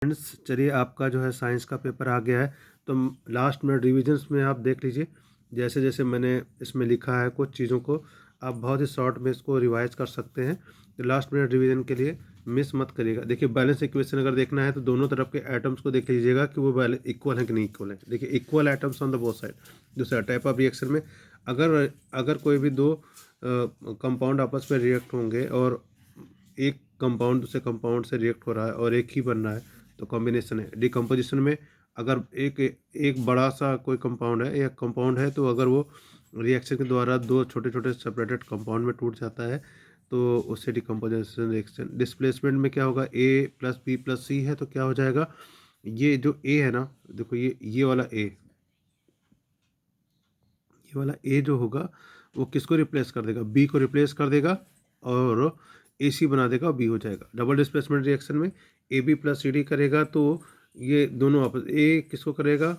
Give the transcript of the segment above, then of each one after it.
Friends, चलिए आपका जो है साइंस का पेपर आ गया है। तो लास्ट मिनट रिविजन्स में आप देख लीजिए, जैसे जैसे मैंने इसमें लिखा है कुछ चीज़ों को आप बहुत ही शॉर्ट में इसको रिवाइज कर सकते हैं। तो लास्ट मिनट रिवीजन के लिए मिस मत करिएगा। देखिए, बैलेंस इक्वेशन अगर देखना है तो दोनों तरफ के एटम्स को देख लीजिएगा कि वो इक्वल है कि नहीं इक्वल है। देखिए, equal atoms on the both side. दूसरा टाइप ऑफ रिएक्शन में अगर अगर कोई भी दो कंपाउंड आपस में रिएक्ट होंगे और एक कंपाउंड दूसरे कंपाउंड से रिएक्ट हो रहा है और एक ही बन रहा है तो कॉम्बिनेशन है। डिकम्पोजिशन में अगर एक एक बड़ा सा कोई कंपाउंड है या कंपाउंड है तो अगर वो रिएक्शन के द्वारा दो छोटे छोटे सेपरेटेड कंपाउंड में टूट जाता है तो उससे डिकम्पोजिशन रिएक्शन। डिस्प्लेसमेंट में क्या होगा, ए प्लस बी प्लस सी है तो क्या हो जाएगा, ये जो ए है ना, देखो ये वाला ए जो होगा वो किसको रिप्लेस कर देगा, बी को रिप्लेस कर देगा और ए सी बना देगा और बी हो जाएगा। डबल डिस्प्लेसमेंट रिएक्शन में A B plus C D करेगा तो ये दोनों आपस, ए किसको करेगा,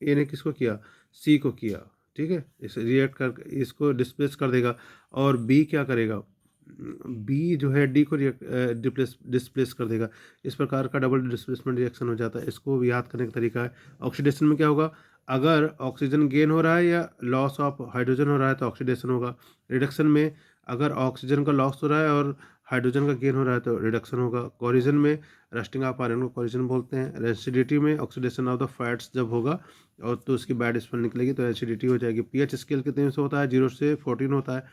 ए ने किसको किया, सी को किया, ठीक है, इसे रिएक्ट कर इसको डिस्प्लेस कर देगा। और बी क्या करेगा, बी जो है डी को डिस्प्लेस कर देगा। इस प्रकार का डबल डिस्प्लेसमेंट रिएक्शन हो जाता है। इसको याद करने का तरीका है। ऑक्सीडेशन में क्या होगा, अगर ऑक्सीजन गेन हो रहा है या लॉस ऑफ हाइड्रोजन हो रहा है तो ऑक्सीडेशन होगा। रिडक्शन में अगर ऑक्सीजन का लॉस हो रहा है और हाइड्रोजन का गेन हो रहा है तो रिडक्शन होगा। कोरिजन में रस्टिंग ऑफ आयरन को कोरिजन बोलते हैं। रेसिडिटी में ऑक्सीडेशन ऑफ द फैट्स जब होगा और तो उसकी बैड स्मेल निकलेगी तो एसिडिटी हो जाएगी। पीएच स्केल कितने से होता है, 0 से 14 होता है।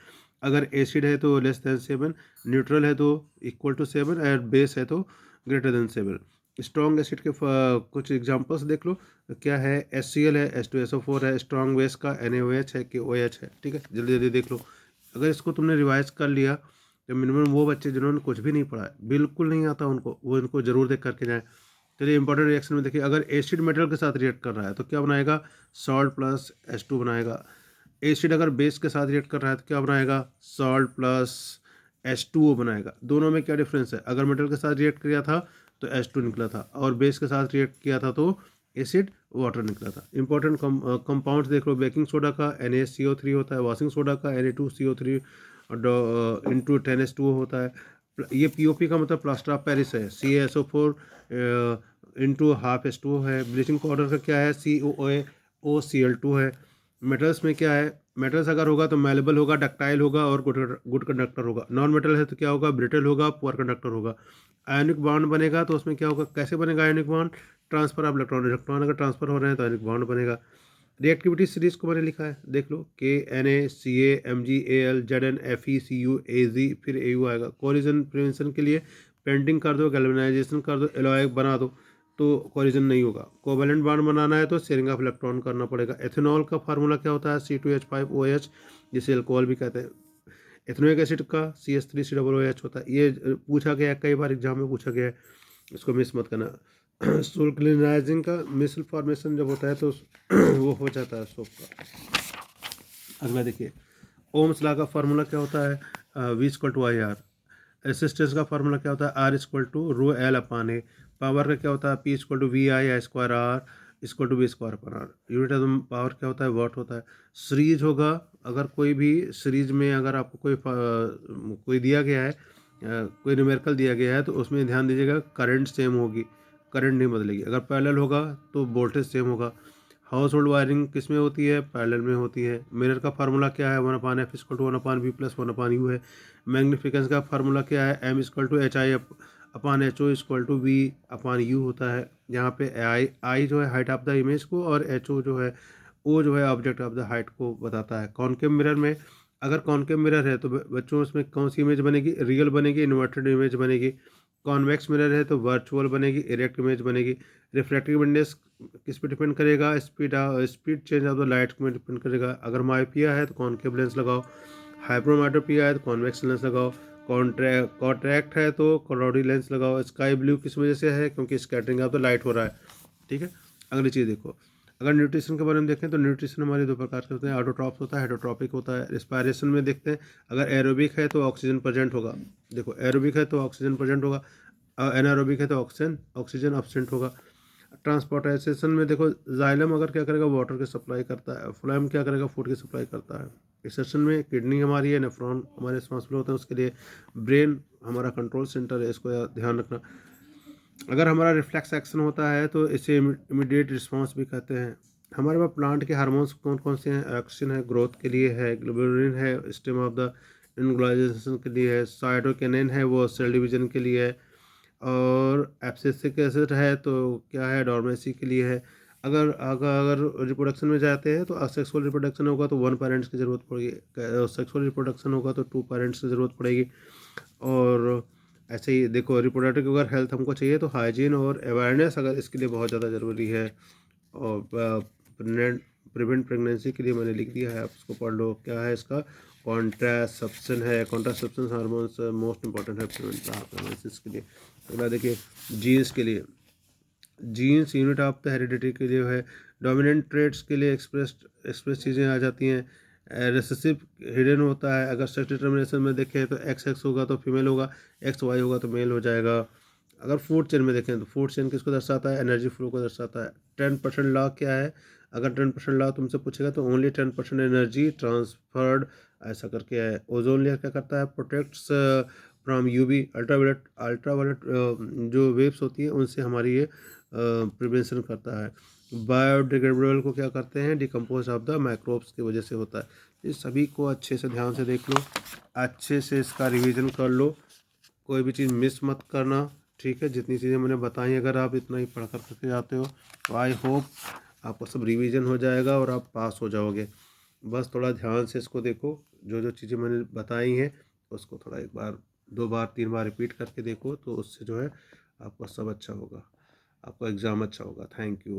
अगर एसिड है तो लेस देन 7, न्यूट्रल है तो इक्वल टू 7 और बेस है तो ग्रेटर देन 7। स्ट्रॉन्ग एसिड के कुछ एग्जांपल्स देख लो। क्या है, HCl है, H2SO4 है। स्ट्रॉन्ग बेस का NaOH है कि OH है, ठीक है, जल्दी जल्दी देख लो। अगर इसको तुमने रिवाइज कर लिया तो मिनिमम वो बच्चे जिन्होंने कुछ भी नहीं पढ़ा है, बिल्कुल नहीं आता उनको, वो इनको जरूर देख करके जाए। चलिए इंपॉर्टेंट रिएक्शन में देखिए, अगर एसिड मेटल के साथ रिएक्ट कर रहा है तो क्या बनाएगा, सॉल्ट प्लस H2 बनाएगा। एसिड अगर बेस के साथ रिएक्ट कर रहा है तो क्या बनाएगा, सॉल्ट प्लस H2O बनाएगा। दोनों में क्या डिफरेंस है, अगर मेटल के साथ रिएक्ट किया था तो H2 निकला था और बेस के साथ रिएक्ट किया था तो एसिड वाटर निकला था। इंपॉर्टेंट कंपाउंड्स देख लो। बेकिंग सोडा का NaCO3 होता है। वॉशिंग सोडा का Na2CO3 इंटू 10H2O होता है। ये POP का मतलब प्लास्टर ऑफ पेरिस है। CaSO4 इंटू हाफ H2O है। ब्लीचिंग पाउडर का क्या है, COOCl2 है। मेटल्स में क्या है, मेटल्स अगर होगा तो मेलेबल होगा, डक्टाइल होगा और गुड कंडक्टर होगा। नॉन मेटल है तो क्या होगा, ब्रिटल होगा, पुअर कंडक्टर होगा। आयनिक बॉन्ड बनेगा तो उसमें क्या होगा, कैसे बनेगा ionic bond, transfer of electron. Electron अगर ट्रांसफर हो रहे हैं तो आयनिक बॉन्ड बनेगा। रिएक्टिविटी सीरीज को मैंने लिखा है, देख लो, KNaCaMgAlZnFeCuAz फिर AU आएगा। कोलिजन प्रिवेंशन के लिए पेंटिंग कर दो, गैल्वेनाइजेशन कर दो, एलॉय बना दो तो कोलिजन नहीं होगा। कोवेलेंट बॉन्ड बनाना है तो शेयरिंग ऑफ इलेक्ट्रॉन करना पड़ेगा। एथेनॉल का फार्मूला क्या होता है, C2H5OH, जिसे अल्कोहल भी कहते हैं। एथेनोइक एसिड का CH3COOH होता है। ये पूछा गया है, कई बार एग्जाम में पूछा गया है, इसको मिस मत करना। सोल्क्लिनाइजिंग का मिसल फॉर्मेशन जब होता है तो वो हो जाता है सोप का। अगला देखिए, ओम्स लॉ का फार्मूला क्या होता है, V=IR। रेसिस्टेंस का फार्मूला क्या होता है, R=ρL/A। पावर का क्या होता है, P=VI² R²V²/R। Unit of power क्या होता है, वाट होता है। सीरीज होगा, अगर कोई भी सीरीज में अगर आपको कोई दिया गया है, कोई न्यूमेरिकल दिया गया है तो उसमें ध्यान दीजिएगा करंट सेम होगी, करंट नहीं बदलेगी। अगर पैरेलल होगा तो वोल्टेज सेम होगा। हाउस होल्ड वायरिंग किस में होती है, पैरेलल में होती है। मिरर का फार्मूला क्या है, 1/F=1/V+1/U है। मैग्निफिकेंस का फार्मूला क्या है, M=HI/HO=V/U होता है। यहाँ पे आई जो है हाइट ऑफ द इमेज को और HO जो है, O जो है ऑब्जेक्ट ऑफ द हाइट को बताता है। कॉनकेव मिरर में अगर कॉनकेव मिरर है तो बच्चों उसमें कौन सी इमेज बनेगी, रियल बनेगी, इन्वर्टेड इमेज बनेगी। कॉन्वेक्स मिरर है तो वर्चुअल बनेगी, इरेक्ट इमेज बनेगी। रिफ्रैक्टिव इंडेक्स किस पे डिपेंड करेगा, speed change of the light में डिपेंड करेगा। अगर मायोपिया है तो कॉनकेव लेंस लगाओ। हाइप्रोमेट्रोपिया है तो कॉन्वेक्स लेंस लगाओ। कॉन्ट्रैक्ट है तो कॉरोडी लेंस लगाओ। स्काई ब्लू किस वजह से है, क्योंकि स्कैटरिंग ऑफ द लाइट हो रहा है, ठीक है। अगली चीज़ देखो, अगर न्यूट्रिशन के बारे में देखें तो न्यूट्रिशन हमारे दो प्रकार के होते हैं, ऑटोट्रॉप्स होता है, हेटरोट्रॉपिक होता है। रिस्पायरेशन में देखते हैं, अगर एरोबिक है तो ऑक्सीजन प्रेजेंट होगा, देखो एरोबिक है तो ऑक्सीजन प्रेजेंट होगा, एनारोबिक है तो ऑक्सीजन अब्सेंट होगा। ट्रांसपोर्टेशन में देखो, जाइलम अगर क्या करेगा, वाटर की सप्लाई करता है। फ्लोएम क्या करेगा, फूड की सप्लाई करता है। एक्सेशन में किडनी हमारी है, नेफ्रॉन हमारे रिस्पॉन्सिबल होते हैं उसके लिए। ब्रेन हमारा कंट्रोल सेंटर है, इसको ध्यान रखना। अगर हमारा रिफ्लेक्स एक्शन होता है तो इसे इमीडिएट रिस्पॉन्स भी कहते हैं। हमारे पास प्लांट के हार्मोन्स कौन कौन से हैं? एक्शन है, ग्रोथ के लिए है, ग्लोबुलिन है स्टेम ऑफ द इनग्लाइजेशन के लिए है, साइटोकिनिन है वो सेल डिवीजन के लिए है, और एब्सिसिक एसिड है तो क्या है, डोर्मेसी के लिए है। अगर अगर अगर रिप्रोडक्शन में जाते हैं तो असेक्सुअल रिप्रोडक्शन होगा तो 1 पेरेंट्स की ज़रूरत पड़ेगी, सेक्सुअल रिप्रोडक्शन होगा तो 2 पेरेंट्स की ज़रूरत पड़ेगी। और ऐसे ही देखो, रिप्रोडक्टिव अगर हेल्थ हमको चाहिए तो हाइजीन और अवेयरनेस अगर इसके लिए बहुत ज़्यादा ज़रूरी है। और प्रिवेंट प्रेगनेंसी के लिए मैंने लिख दिया है, आप उसको पढ़ लो। क्या है इसका? कॉन्ट्रासेप्शन है, कॉन्ट्रासेप्शन हार्मोन्स मोस्ट इंपॉर्टेंट है प्रेगनेंसी के लिए। अगला देखिए, जीन्स के लिए, genes unit of the heredity के लिए है। डोमिनेंट ट्रेड्स के लिए एक्सप्रेस चीज़ें आ जाती हैं। रिसेसिव हिडन होता है। अगर सेक्स डिटर्मिनेशन में देखें तो एक्स एक्स होगा तो फीमेल होगा, एक्स वाई होगा तो मेल हो जाएगा। अगर फूड चेन में देखें तो फूड चेन किसको दर्शाता है? एनर्जी फ्लो को दर्शाता है। 10% लॉ क्या है? अगर 10% लॉ तुमसे पूछेगा तो ओनली 10% एनर्जी ट्रांसफर्ड, ऐसा करके है। ओजोन लेयर क्या करता है? प्रोटेक्ट्स फ्रॉम यूवी अल्ट्रावायलेट जो वेव्स होती हैं उनसे हमारी ये प्रिवेंशन करता है। बायोडिग्रेडेबल को क्या करते हैं? डिकम्पोज ऑफ द माइक्रोब्स की वजह से होता है। इस सभी को अच्छे से ध्यान से देख लो, अच्छे से इसका रिवीजन कर लो, कोई भी चीज़ मिस मत करना, ठीक है? जितनी चीज़ें मैंने बताई अगर आप इतना ही पढ़ कर करके जाते हो तो आई होप आपका सब रिवीजन हो जाएगा और आप पास हो जाओगे। बस थोड़ा ध्यान से इसको देखो, जो जो चीज़ें मैंने बताई हैं उसको थोड़ा एक बार 2 बार 3 बार रिपीट करके देखो, तो उससे जो है आपका सब अच्छा होगा, आपका एग्ज़ाम अच्छा होगा। Thank you.